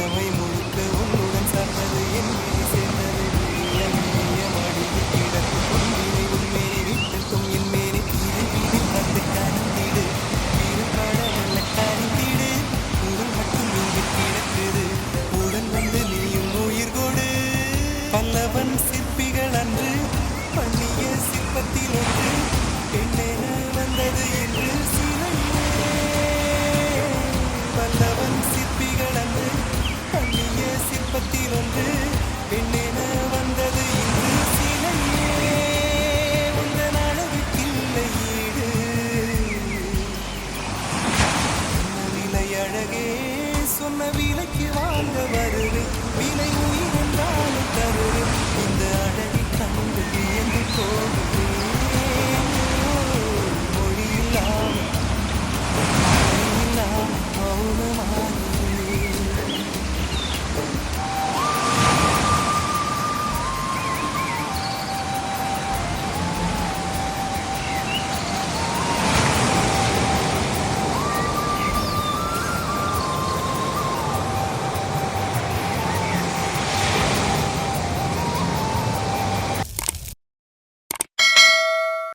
இளமை முழுக்க உன்னுடன் சார்ந்தது என் விழி சேர்ந்தது விழிய விழிய மடியில் கிடக்கும் பொன்னினை உன்மேனி விட்டட்டும் என் மேனி தீது வீடு வந்து கணிந்திடு வீடு பட நல்ல கணிந்திடு உடல் மட்டும் இங்கு கிடக்குது உடன் வந்து நீயும் உயிர் கொடு பல்லவன் சிற்பிகள் அன்று பண்ணிய சிற்பத்தில் ஒன்று பெண்ணென வந்தது என்று பல்லவன் சிற்பிகள் அன்று பண்ணிய சிற்பத்தில் ஒன்று பெண்ணென வந்தது இன்று சிலையே உந்தன் அளவுக்கில்லை ஈடு சொன்ன விலை அழகே சொன்ன விலைக்கு வாங்க வருவேன் விலை உயிர் என்றாலும் தருவேன் இந்த அழகை கண்டு என்று போகிறேன் மொழியில்லா